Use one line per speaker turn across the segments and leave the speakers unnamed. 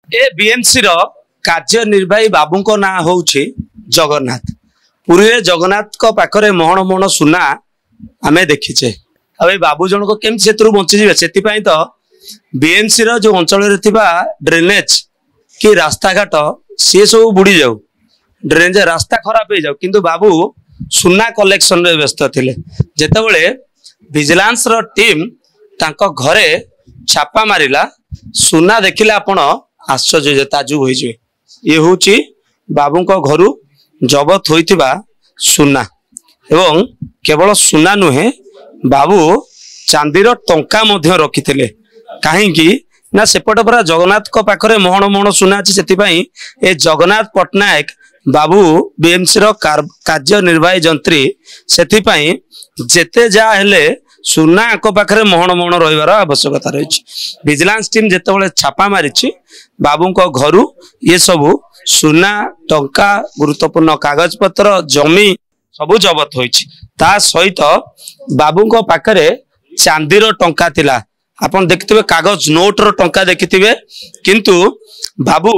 ए BMC रो कार्यनिर्वाही बाबू को ना होउछि जगन्नाथ। पुरी जगन्नाथ को पाखरे मोहन मोहन सुना आमे देखिचे। अब बाबू जन को केम सेतरु बंची जिवे सेति पई तो बीएमसी रो जो अंचल रे थिबा ड्रेनेज कि रास्ता घाट सी सब बुड़ी जाऊ, ड्रेनेज रास्ता खराब हो जाऊ, किंतु बाबू सुना कलेक्शन रे व्यस्त थिले। जेतेबेले विजिलेंस रो टीम तांको घरे छापा मारिला सुना देखिले आपण आश्चर्य ताजुब हो जाए। ये होची बाबू को घरु जबत होइथिबा सुना एवं केवल सुना नुहे बाबू चांदीर टंका मध्य रखिथिले। काहेकि ना सेपट परा जगन्नाथ को पाखरे मोहन मोहन सुना अछि, सेति पई ए जगन्नाथ पटनायक बाबू बीएमसी रो कार्यनिर्वाही जंत्री, सेति पई जेते जा हेले सुना आको पाखरे मोहन मोहन रहिबार आवश्यकता रही। विजिलेंस टीम जेतेबेले छापा मारिछि बाबू को घरु ये सबु सुना टंका गुरुत्वपूर्ण कागज पत्र जमी सबु जबत होइछि। ता सहित बाबू को पाखरे चांदीर टंका थिला। आपण देखिथिबे कागज नोट रो टंका देखिथिबे, किंतु बाबू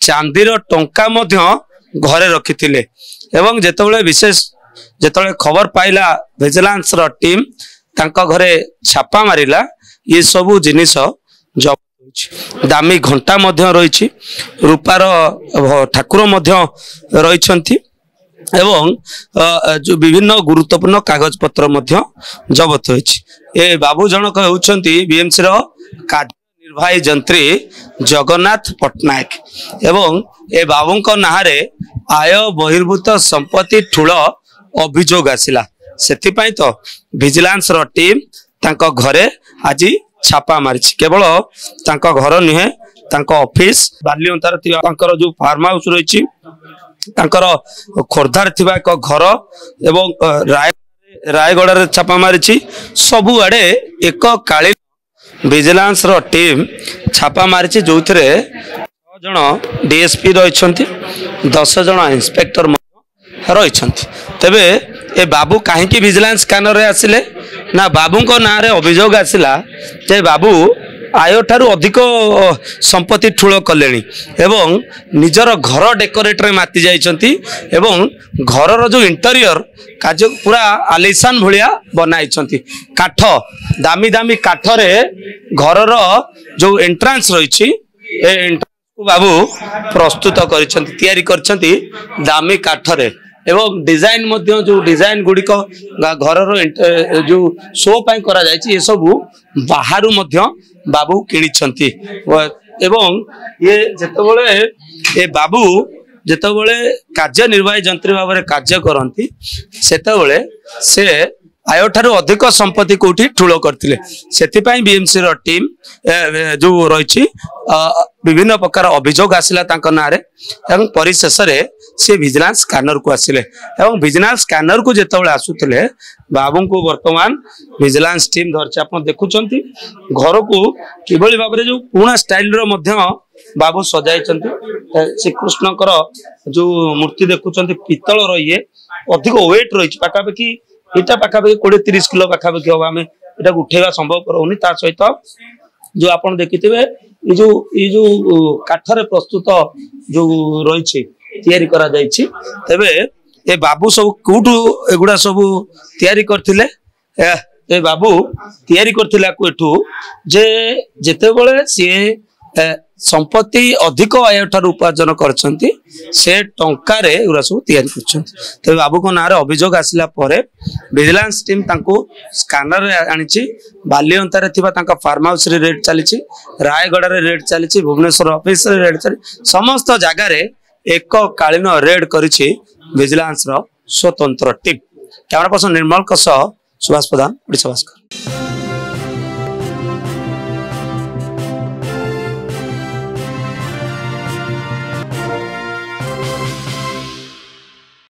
चांदीर टंका मध्य घरे रखिथिले। एवं जेतेबेले विशेष जेतेबेले खबर पाइला विजिलेंस रो टीम तांका घरे छापा मारिला ये सबु जिनिस जबत। दामी घंटा मध्य रही, रूपार ठाकुर मध्य रही एवं जो विभिन्न गुरुत्वपूर्ण कागज पत्र मध्य जबत होइछि। ए बाबू जनक होउछंती बीएमसी रो कार्यनिर्वाही जंत्री जगन्नाथ पटनायक एवं ए बाबू को नारे आय बहिर्भूत संपत्ति ठूल अभियोग आसिला। सेति पई तो विजिलेंस रो टीम तांको घरे आज छापा मारिछि। केवल तांको घर नुहे तांको ऑफिस बालियंतार थिबा तांकर जो फार्म हाउस रहिछि, तांकर खोर्धार थिबा एक घर एवं रायगढ़ रे छापा मारिछि। सबु आडे एक काली विजिलेंस रो टीम छापा मारिछि, जोथरे 6 जण डीएसपी रहिछंती, 10 जण इंस्पेक्टर रहिछंती। तबे ए बाबू काहेकि विजिलेंस स्कैनर रे आसिले ना बाबू को ना रे अभियोग आसिला जे बाबू आय ठारू अधिक संपत्ति ठूल कलेनी एवं निजर घर डेकोरेट रे माति जाइछंती एवं घर जो इंटीरियर कार्य पूरा आलिशान भलिया बनाइछंती। काठ दामी दामी काठ रे घर जो एंट्रांस रहिछि ए एंट्रांस को बाबू प्रस्तुत करिछंती, तयारी करछंती दामी काठ रे एवं डिजाइन मध्य जो डिजाइन गुड़िक घर जो शो पाई करा जायछि, ये सब बाहरु मध्य बाबू किनिछंती। एवं ये जेतेबेले ए बाबू जेतेबेले कार्यनिर्वाही जंत्री भाव में कार्य करती सेतेबेले से आय ठारू अधिक संपत्ति कोठी ठूल करथिले। सेतिपई बीएमसी रो टीम जो रही विभिन्न प्रकार अभियोग आसिला तांको नारे एवं परिशेष रे से विजिलेंस स्कैनर को आसिले एवं विजिलेंस स्कैनर को जेतेबेले आसुथिले बाबू को वर्तमान विजिलेंस टीम धरछि। आपण देखुचंती घर को किबळी भाबरे जो पुणा स्टाइल रो मध्य बाबू सजाइचंती। श्रीकृष्णकर जो मूर्ति देखुचंती पितल रो ये अधिक वेट रही पाखापाखि इटा पाखापाखि 20-30 किलो पाखापाखि हम आम इटा उठेगा संभव होनी। ता सहित जो आपण देखिथिबे ये जो काठरे प्रस्तुत जो रही तैयारी करा जायछि। तबे ए बाबू सब कोठू एगुडा सब तैयारी करथिले। ए बाबू तैयारी करथिला कोठू जे जेतेबेले से संपत्ति अधिक आय ठार उपार्जन करछंती से टंका रे उरा सब तैयारी करछंती। तबे बाबू को नारे अभियोग आसिला परे विजिलेंस टीम तांको स्कैनर रे आनिछि। बालियंता रे थिबा तांका फार्म हाउस रे रेड चलीछि, रायगढ़ रे रेड चलीछि, भुवनेश्वर ऑफिस रे रेड चली, समस्त जगह रे एक कालीन रेड करिछि विजिलेंस रो स्वतंत्र टीम। कैमरा पर्सन निर्मल का सुभाष प्रधान, ओडिशा भास्कर।